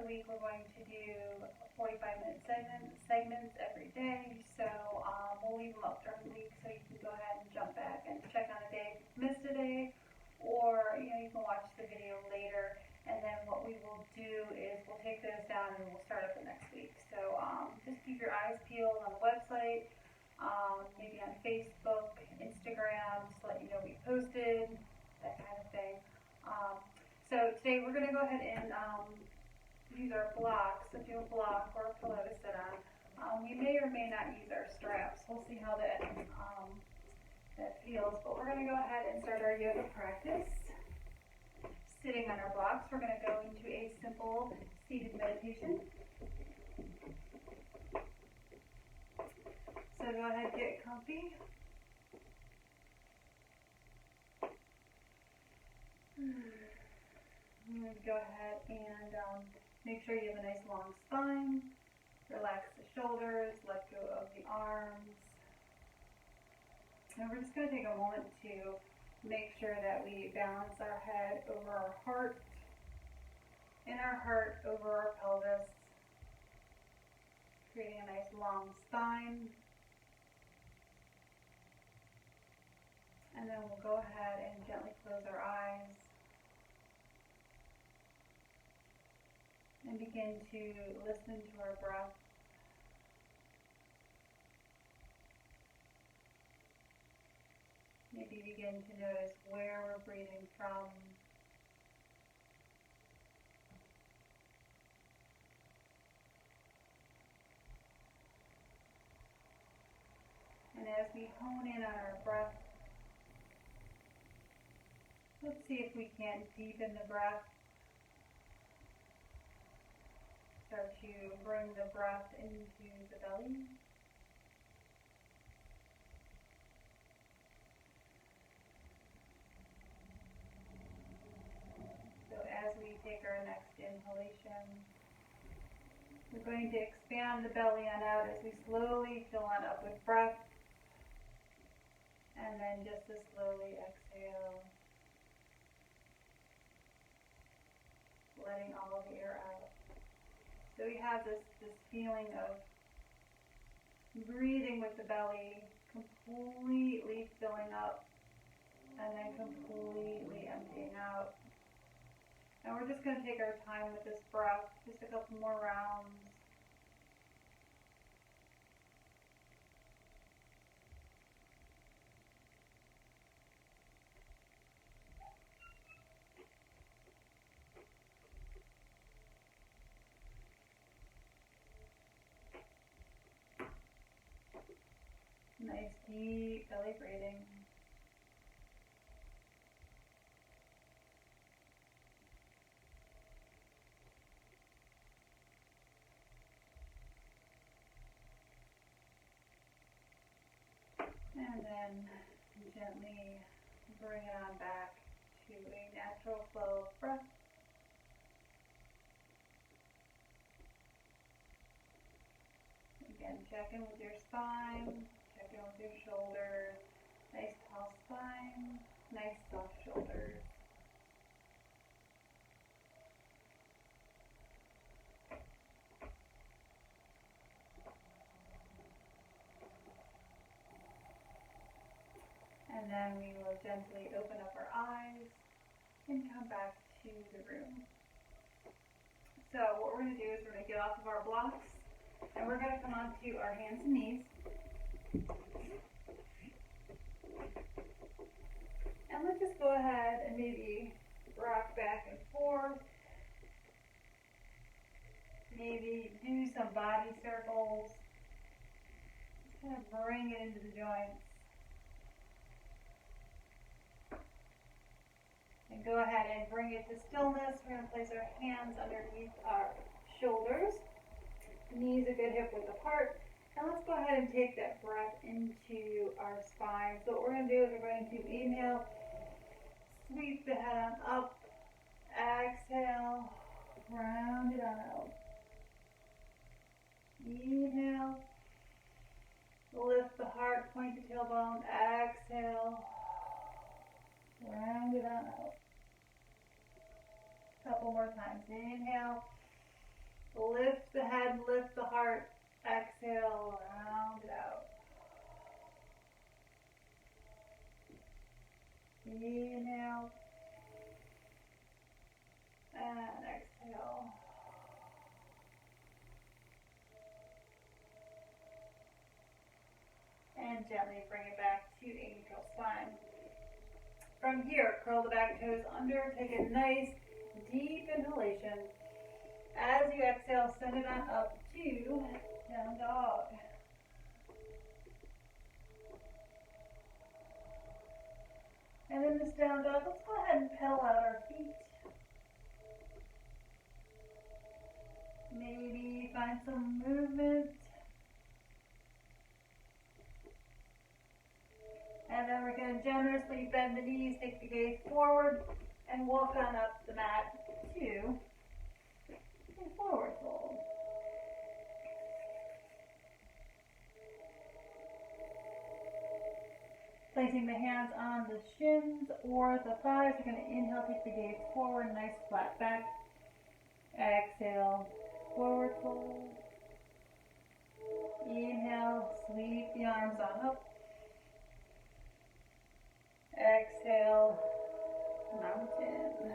week we're going to do 45-minute segments every day. So we'll leave them up during the week so you can go ahead and jump back and check on a day if you missed a day, or you can watch the video later. And then what we will do is we'll take those down and we'll start up the next week. So just keep your eyes peeled on the website, maybe on Facebook, Instagram, just to let you know we posted, that kind of thing. So today we're going to go ahead and use our blocks. If you have a block or a pillow to sit on, we may or may not use our straps. We'll see how that feels. But we're going to go ahead and start our yoga practice. Sitting on our blocks, we're going to go into a simple seated meditation. So go ahead, get comfy. I'm going to go ahead and make sure you have a nice long spine. Relax the shoulders, let go of the arms. And we're just going to take a moment to make sure that we balance our head over our heart and our heart over our pelvis, creating a nice long spine. And then we'll go ahead and gently close our eyes and begin to listen to our breath. Maybe begin to notice where we're breathing from. And as we hone in on our breath, let's see if we can deepen the breath. Start to bring the breath into the belly. So as we take our next inhalation, we're going to expand the belly on out as we slowly fill on up with breath. And then just as slowly exhale, letting all of the air out. So we have this feeling of breathing with the belly, completely filling up, and then completely emptying out. And we're just going to take our time with this breath, just a couple more rounds. Nice deep belly breathing. And then gently bring it on back to a natural flow of breath. Again, check in with your spine. Check in with your shoulders. Nice tall spine, nice soft shoulders. And then we will gently open up our eyes and come back to the room. So what we're going to do is we're going to get off of our blocks and we're going to come onto our hands and knees. And let's just go ahead and maybe rock back and forth. Maybe do some body circles. Just kind of bring it into the joints. And go ahead and bring it to stillness. We're going to place our hands underneath our shoulders. Knees a good hip width apart. And let's go ahead and take that breath into our spine. So what we're going to do is we're going to inhale, sweep the head on up, exhale, round it on out. Inhale, lift the heart, point the tailbone, exhale, round it on out. Couple more times. Inhale, Lift the head, lift the heart. Exhale, round it out. Inhale. And exhale. And gently bring it back to angel spine. From here, curl the back toes under. Take a nice deep inhalation. As you exhale, send it on up to down dog. And in this down dog, let's go ahead and pedal out our feet. Maybe find some movement. And then we're going to generously bend the knees, take the gaze forward, and walk on up the mat to a forward fold. Placing the hands on the shins or the thighs, you're going to inhale, take the gaze forward, nice flat back. Exhale, forward fold. Inhale, sweep the arms on up. Exhale, mountain.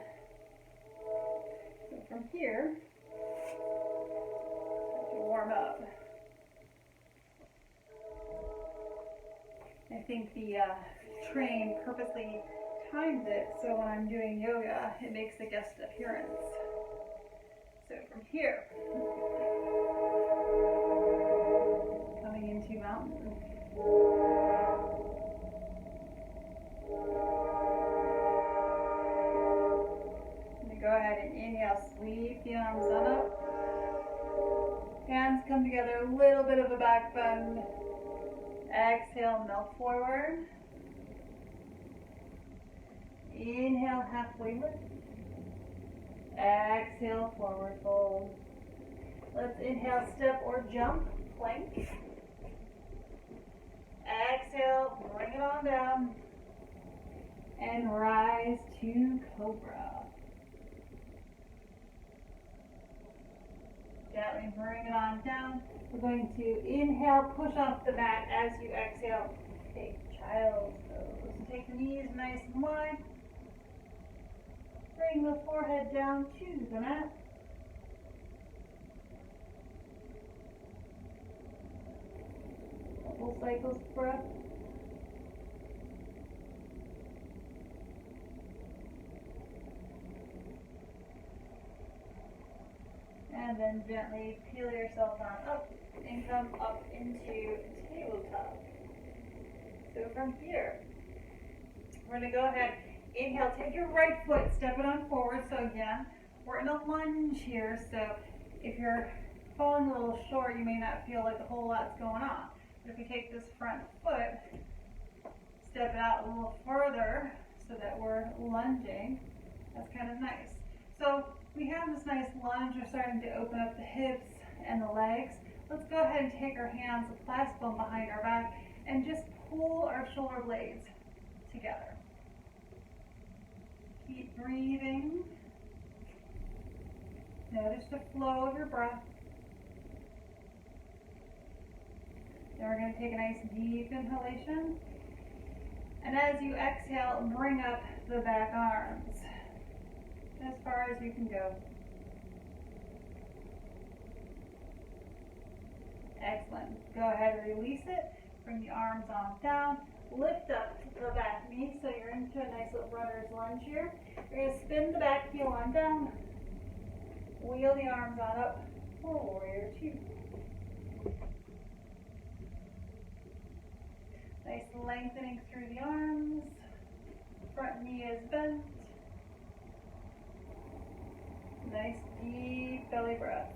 So from here, to warm up. I think the train purposely times it so when I'm doing yoga, it makes a guest appearance. So from here, coming into mountain. Go ahead and inhale, sweep the arms on up. Hands come together, a little bit of a back bend. Exhale, melt forward. Inhale, halfway lift. Exhale, forward fold. Let's inhale, step or jump, plank. Exhale, bring it on down. And rise to cobra. Gently bring it on down. We're going to inhale, push off the mat. As you exhale, take child's pose. Take the knees nice and wide. Bring the forehead down to the mat. Couple cycles of breath. And then gently peel yourself on up and come up into tabletop. So from here, we're going to go ahead, inhale, take your right foot, step it on forward. So again, we're in a lunge here. So if you're falling a little short, you may not feel like a whole lot's going on. But if you take this front foot, step it out a little further so that we're lunging, that's kind of nice. So we have this nice lunge. We're starting to open up the hips and the legs. Let's go ahead and take our hands, clasp them behind our back, and just pull our shoulder blades together. Keep breathing. Notice the flow of your breath. Then we're going to take a nice deep inhalation. And as you exhale, bring up the back arms as far as you can go. Excellent. Go ahead and release it. Bring the arms on down. Lift up the back knee so you're into a nice little runner's lunge here. You're going to spin the back heel on down. Wheel the arms on up for warrior two. Nice lengthening through the arms. Front knee is bent. Nice deep belly breath.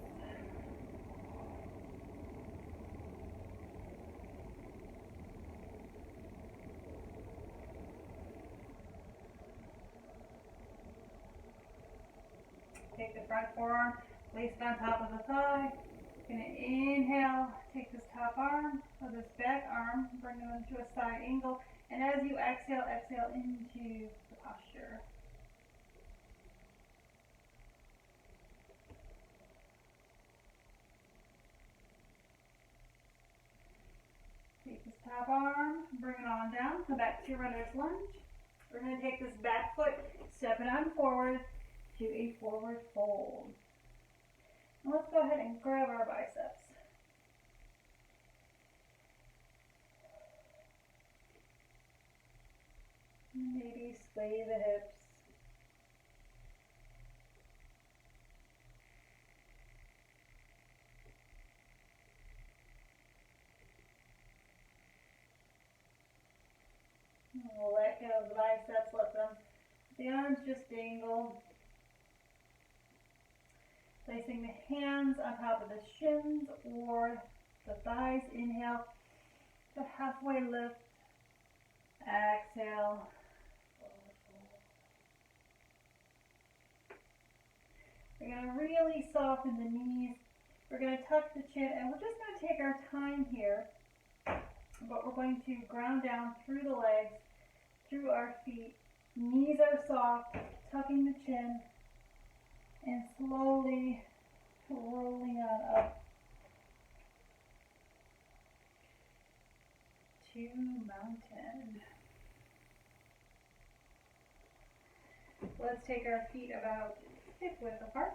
Take the front forearm, place it on top of the thigh. You're going to inhale, take this top arm or this back arm, bring it into a side angle, and as you exhale, exhale into the posture. on down, come back to your runner's lunge. We're going to take this back foot, step it on forward to a forward fold. And let's go ahead and grab our biceps. Maybe sway the hips. We'll let go of the biceps, let the arms just dangle. Placing the hands on top of the shins or the thighs. Inhale to halfway lift. Exhale. We're going to really soften the knees. We're going to tuck the chin, and we're just going to take our time here, but we're going to ground down through the legs, through our feet. Knees are soft, tucking the chin, and slowly rolling on up to mountain. Let's take our feet about hip width apart.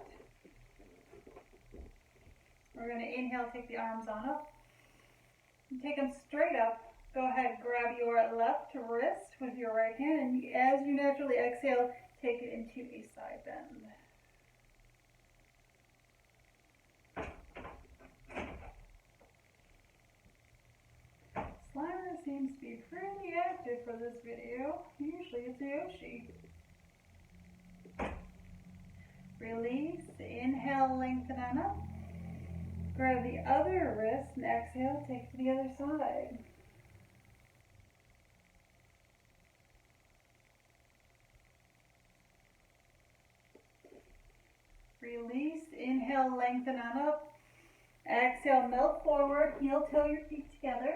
We're going to inhale, take the arms on up. And take them straight up. Go ahead, grab your left wrist with your right hand, and as you naturally exhale, take it into a side bend. Slimer seems to be pretty active for this video. Usually it's Yoshi. Release, inhale, lengthen on up. Grab the other wrist and exhale, take it to the other side. Release, inhale, lengthen on up. Exhale, melt forward, heel toe your feet together.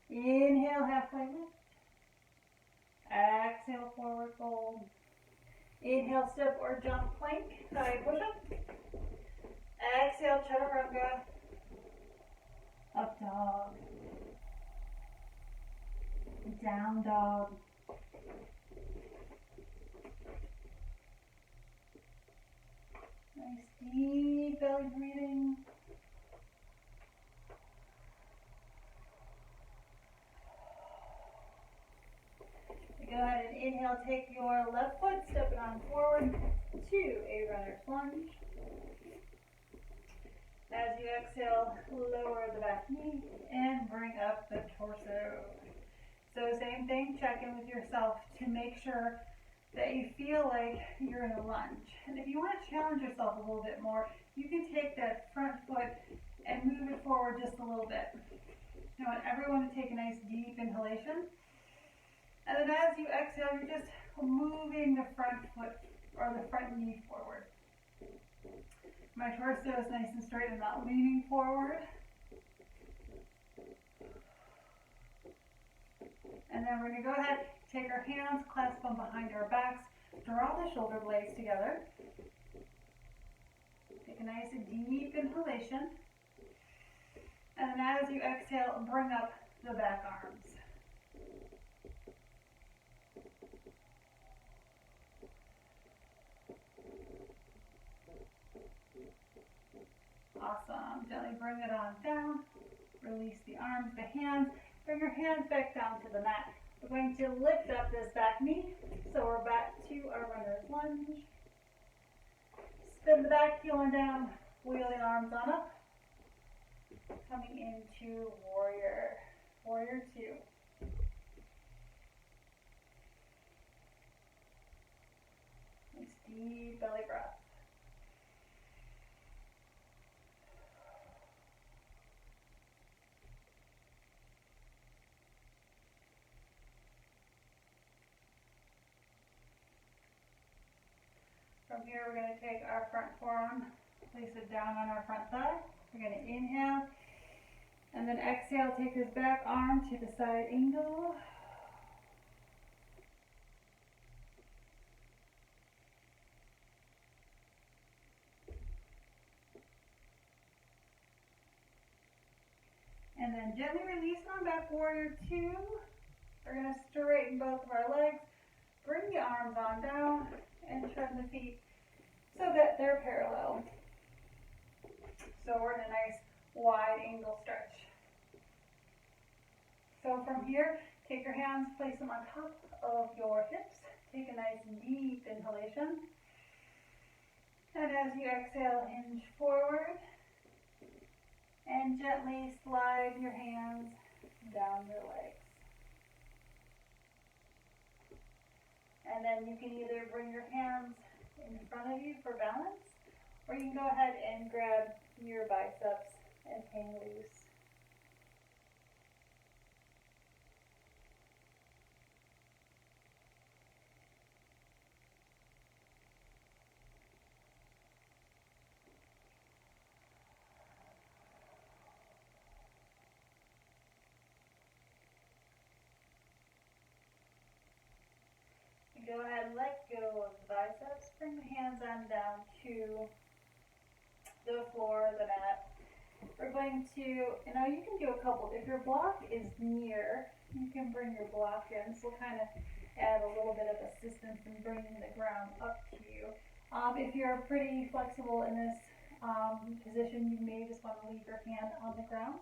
Inhale, halfway lift. Exhale, forward fold. Inhale, step or jump plank, side push-up. Exhale, chaturanga. Up dog. Down dog. Nice deep belly breathing. Go ahead and inhale, take your left foot, step it on forward to a runner's lunge. As you exhale, lower the back knee and bring up the torso. So same thing, check in with yourself to make sure that you feel like you're in a lunge. And if you want to challenge yourself a little bit more, you can take that front foot and move it forward just a little bit. I want everyone to take a nice deep inhalation. And then as you exhale, you're just moving the front foot or the front knee forward. My torso is nice and straight and not leaning forward. And then we're going to go ahead, take our hands, clasp them behind our backs, draw the shoulder blades together. Take a nice deep inhalation. And then as you exhale, bring up the back arms. Awesome. Gently bring it on down. Release the arms, the hands. Bring your hands back down to the mat. We're going to lift up this back knee. So we're back to our runner's lunge. Spin the back heel on down. Wheel the arms on up. Coming into warrior. Warrior two. Nice deep belly breath. From here, we're going to take our front forearm, place it down on our front thigh. We're going to inhale, and then exhale, take this back arm to the side angle. And then then gently release on back, warrior two. We're gonna straighten both of our legs, bring the arms on down, and turn the feet so that they're parallel. So we're in a nice wide angle stretch. So from here, take your hands, place them on top of your hips. Take a nice deep inhalation. And as you exhale, hinge forward. And gently slide your hands down your legs. And then you can either bring your hands in front of you for balance, or you can go ahead and grab your biceps and hang loose. Go ahead and let go of the biceps. Bring the hands on down to the floor of the mat. We're going to, you know, you can do a couple. If your block is near, you can bring your block in. So we'll kind of add a little bit of assistance in bringing the ground up to you. If you're pretty flexible in this position, you may just want to leave your hand on the ground.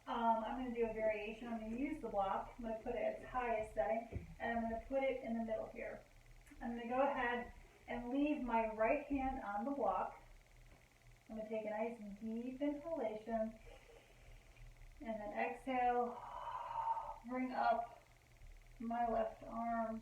I'm going to do a variation. I'm going to use the block. I'm going to put it at its highest setting, and I'm going to put it in the middle here. I'm going to go ahead and leave my right hand on the block. I'm going to take a nice deep inhalation, and then exhale, bring up my left arm.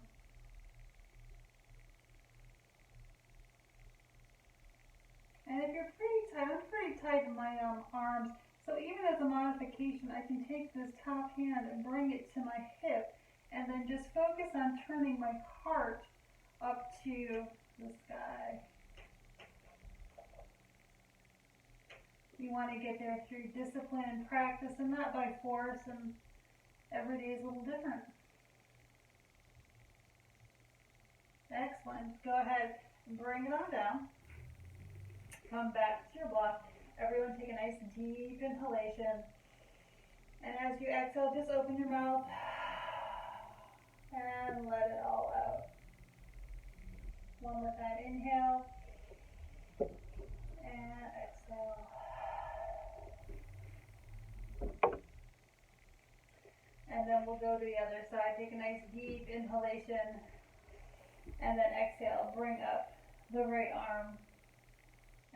And if you're pretty tight, I'm pretty tight in my arms. So even as a modification, I can take this top hand and bring it to my hip, and then just focus on turning my heart up to the sky. You want to get there through discipline and practice, and not by force, and every day is a little different. Excellent. Go ahead and bring it on down. Come back to your block. Everyone take a nice deep inhalation. And as you exhale, just open your mouth and let it all out. One more time, inhale and exhale. And then we'll go to the other side. Take a nice deep inhalation and then exhale. Bring up the right arm.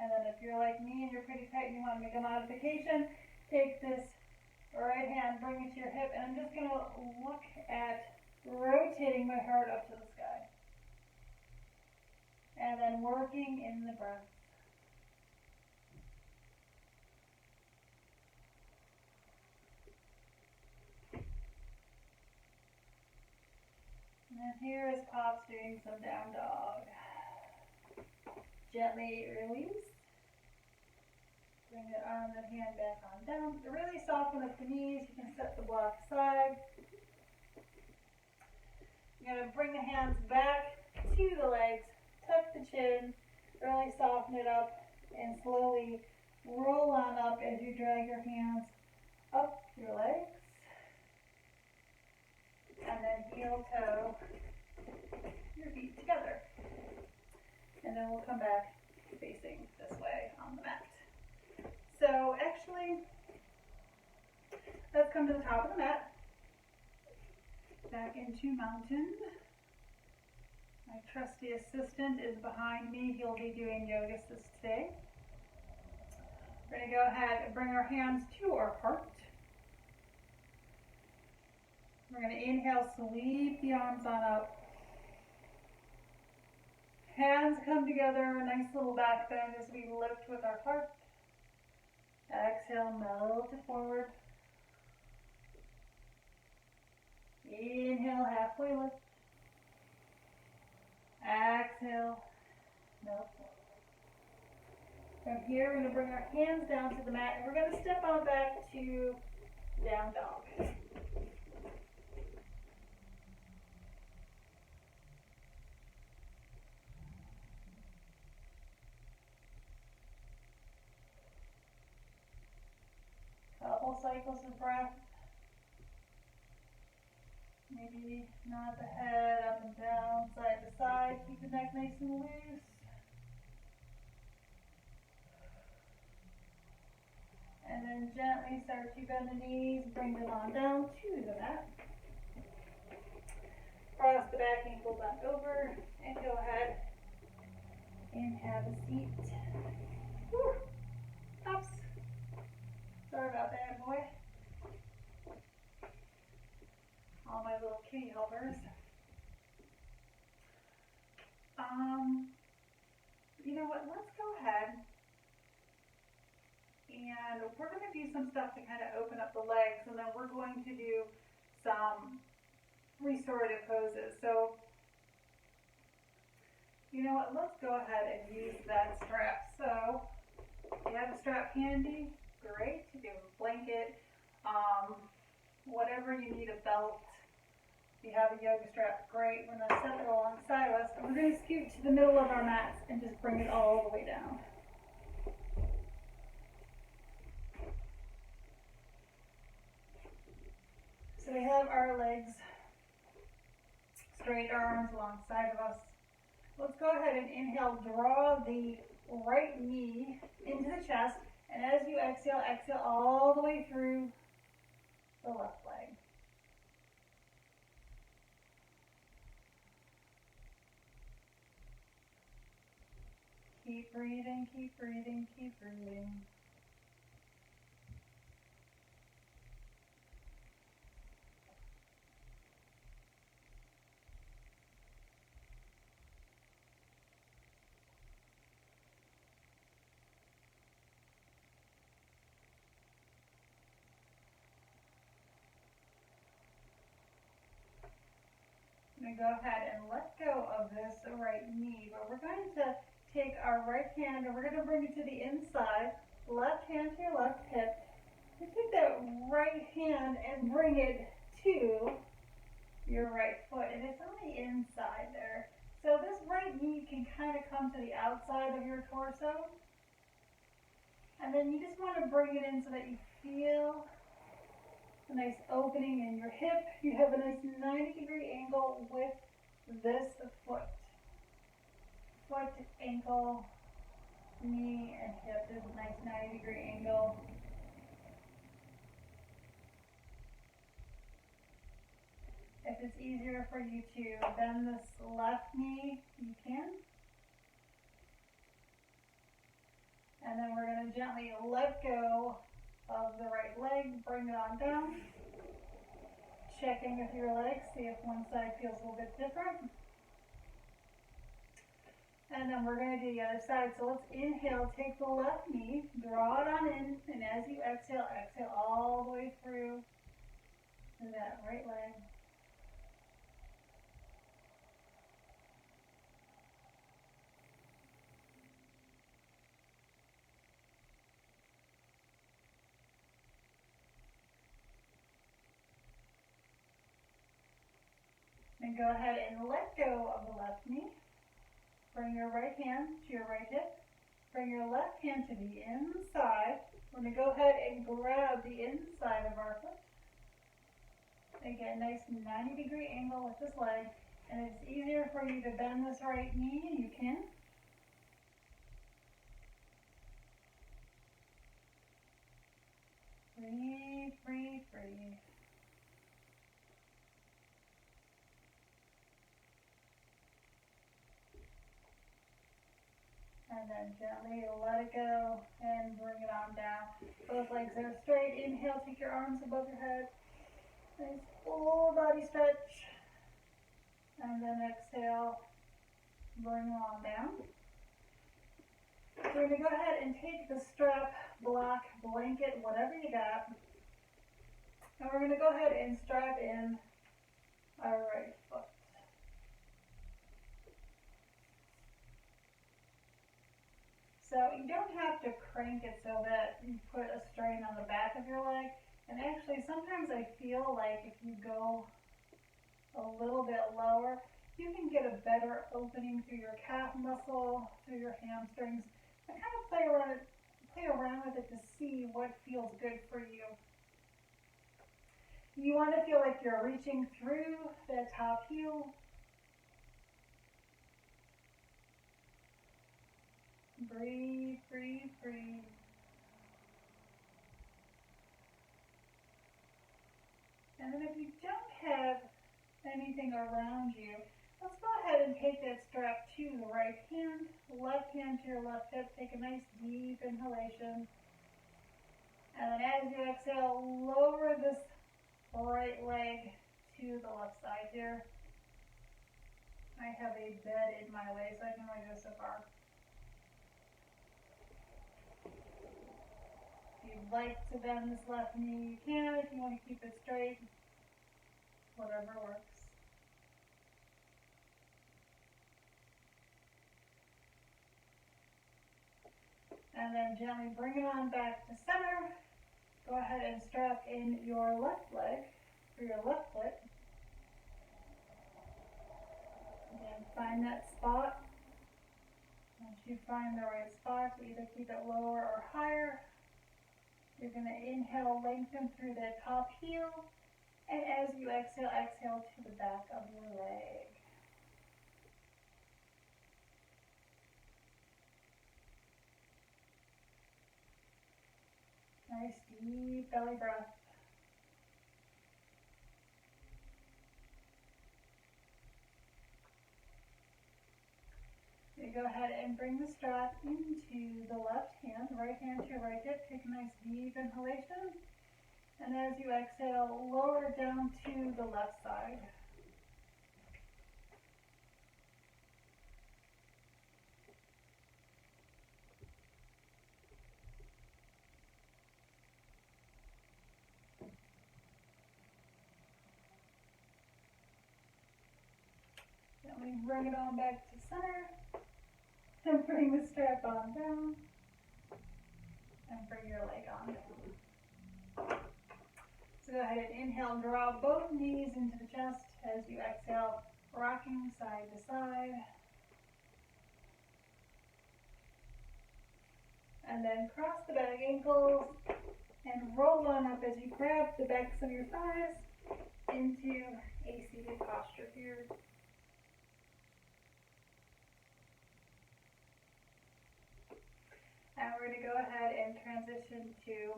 And then if you're like me and you're pretty tight and you want to make a modification, take this right hand, bring it to your hip, and I'm just going to look at rotating my heart up to the sky. And then working in the breath. And here is Pops doing some down dog. Gently release. Bring the arm and hand back on down. Really soften up the knees. You can set the block aside. You're going to bring the hands back to the legs. Tuck the chin. Really soften it up. And slowly roll on up as you drag your hands up your legs. And then heel toe your feet together. And then we'll come back facing this way on the mat. So actually, let's come to the top of the mat. Back into mountain. My trusty assistant is behind me. He'll be doing yoga assist today. We're going to go ahead and bring our hands to our heart. We're going to inhale, sweep the arms on up. Hands come together, a nice little back bend as we lift with our heart. Exhale, melt it forward. Inhale, halfway lift. Exhale, melt forward. From here, we're going to bring our hands down to the mat, and we're going to step on back to down dog. Couple couple cycles of breath. Maybe nod the head up and down, side to side. Keep the neck nice and loose. And then gently start to bend the knees, bring them on down to the mat. Cross the back ankle back over and go ahead and have a seat. Whew. Oops. Sorry about that, boy. All my little kitty helpers. You know what? Let's go ahead and we're going to do some stuff to kind of open up the legs, and then we're going to do some restorative poses. So, you know what? Let's go ahead and use that strap. So, if you have a strap handy, great. You do a blanket, whatever you need, a belt. If you have a yoga strap, great. We're going to set it alongside us, and we're going to scoot to the middle of our mats and just bring it all the way down. So we have our legs straight, our arms alongside of us. Let's go ahead and inhale, draw the right knee into the chest, and as you exhale, exhale all the way through the left leg. Keep breathing, keep breathing, keep breathing. I'm going to go ahead and let go of this right knee, but we're going to take our right hand and we're going to bring it to the inside, left hand to your left hip, and take that right hand and bring it to your right foot, and it's on the inside there. So this right knee can kind of come to the outside of your torso, and then you just want to bring it in so that you feel a nice opening in your hip. You have a nice 90-degree angle with this foot. Foot, ankle, knee, and hip. There's a nice 90-degree angle. If it's easier for you to bend this left knee, you can. And then we're going to gently let go of the right leg, bring it on down. Checking with your legs, see if one side feels a little bit different. And then we're going to do the other side. So let's inhale, take the left knee, draw it on in, and as you exhale, exhale all the way through to that right leg. And go ahead and let go of the left knee. Bring your right hand to your right hip. Bring your left hand to the inside. We're going to go ahead and grab the inside of our foot. Again, nice 90-degree angle with this leg. And it's easier for you to bend this right knee, you can. Breathe, breathe, breathe. And then gently let it go and bring it on down. Both legs are straight. Inhale, take your arms above your head. Nice full body stretch. And then exhale, bring them on down. So we're going to go ahead and take the strap, block, blanket, whatever you got. And we're going to go ahead and strap in our right foot. So you don't have to crank it so that you put a strain on the back of your leg. And actually, sometimes I feel like if you go a little bit lower, you can get a better opening through your calf muscle, through your hamstrings, and kind of play around with it to see what feels good for you. You want to feel like you're reaching through the top heel. Breathe, breathe, breathe. And then if you don't have anything around you, let's go ahead and take that strap to the right hand to your left hip. Take a nice deep inhalation. And then as you exhale, lower this right leg to the left side here. I have a bed in my way, so I can only go so far. If you'd like to bend this left knee, you can. If you want to keep it straight, whatever works. And then gently bring it on back to center. Go ahead and strap in your left leg for your left foot. Again, find that spot. Once you find the right spot, either keep it lower or higher. You're going to inhale, lengthen through that top heel. And as you exhale, exhale to the back of your leg. Nice deep belly breath. You go ahead and bring the strap into the left hand, right hand to your right hip. Take a nice deep inhalation. And as you exhale, lower it down to the left side. Gently bring it on back to center. And bring the strap on down. And bring your leg on down. So go ahead and inhale, draw both knees into the chest as you exhale, rocking side to side. And then cross the back ankles and roll on up as you grab the backs of your thighs into a seated posture here. And we're going to go ahead and transition to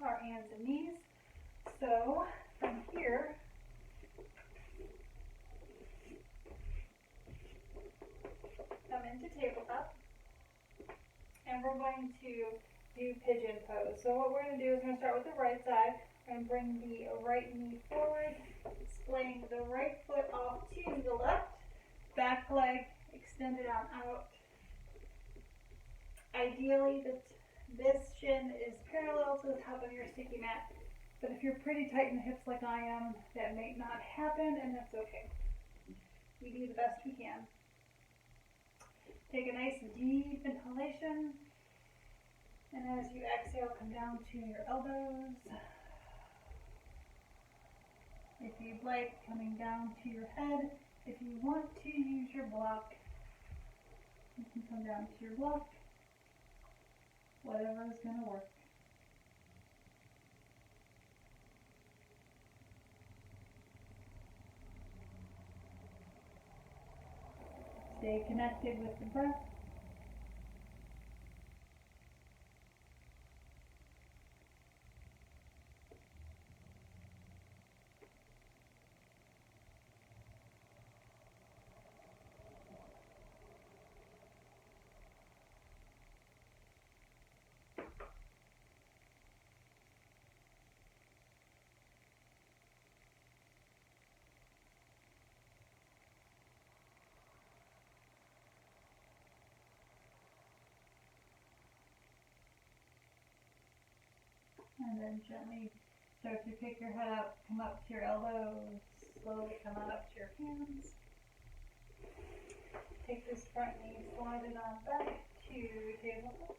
our hands and knees. So from here, come into tabletop, and we're going to do pigeon pose. So what we're going to do is we're going to start with the right side. We're going to bring the right knee forward, splaying the right foot off to the left, back leg extended on out. Ideally, this shin is parallel to the top of your sticky mat, but if you're pretty tight in the hips like I am, that may not happen, and that's okay. We do the best we can. Take a nice deep inhalation, and as you exhale, come down to your elbows. If you'd like, coming down to your head. If you want to use your block, you can come down to your block. Whatever is going to work. Stay connected with the breath. And then gently start to pick your head up, come up to your elbows, slowly come on up to your hands. Take this front knee, slide it on back to tabletop.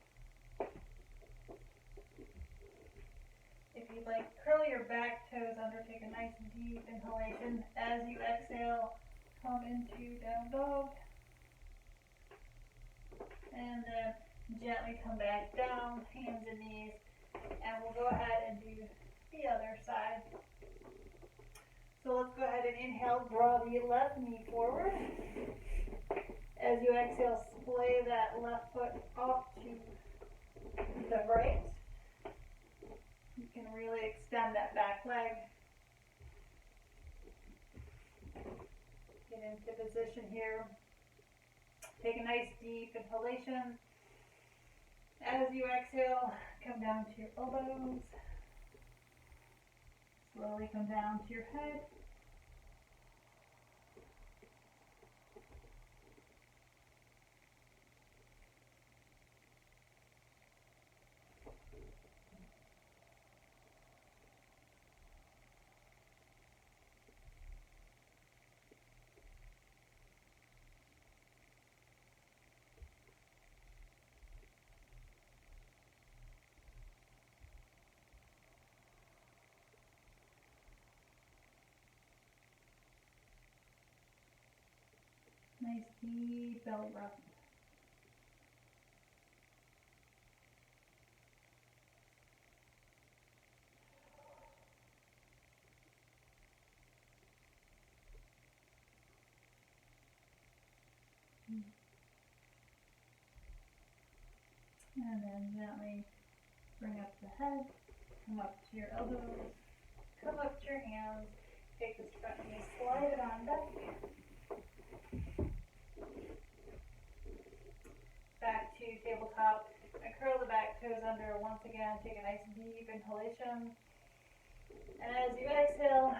If you'd like, curl your back toes under, take a nice deep inhalation. As you exhale, come into down dog. And then gently come back down, hands and knees. And we'll go ahead and do the other side. So let's go ahead and inhale, draw the left knee forward. As you exhale, splay that left foot off to the right. You can really extend that back leg. Get into position here. Take a nice deep inhalation. As you exhale, come down to your elbows. Slowly come down to your head. Nice deep belly breath. And then gently bring up the head, come up to your elbows, come up to your hands, take this front knee, slide it on back. Back to tabletop, and curl the back toes under. Once again, take a nice deep inhalation. And as you exhale,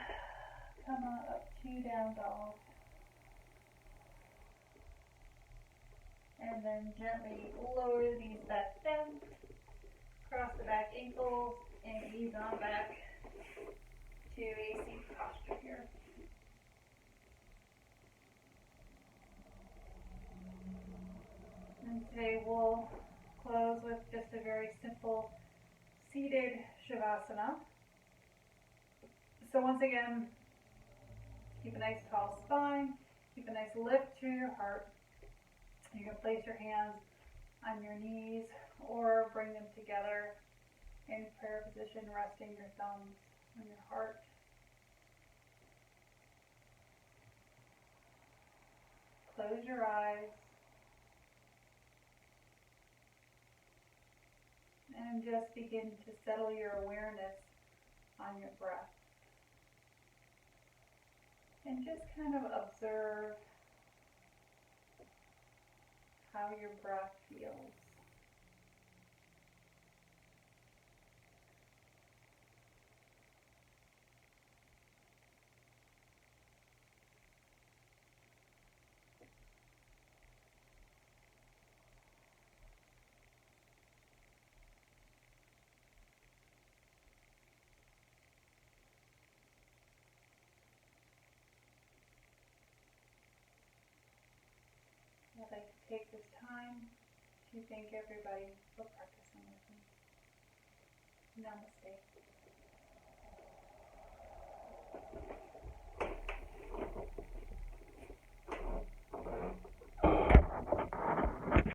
come on up to down dog. And then gently lower the knees back down, cross the back ankles, and ease on back to a seat posture here. And today we'll close with just a very simple seated Shavasana. So once again, keep a nice tall spine, keep a nice lift to your heart. You can place your hands on your knees or bring them together in prayer position, resting your thumbs on your heart. Close your eyes and just begin to settle your awareness on your breath. And just kind of observe how your breath feels. I'd like to take this time to thank everybody for practicing with me. Namaste.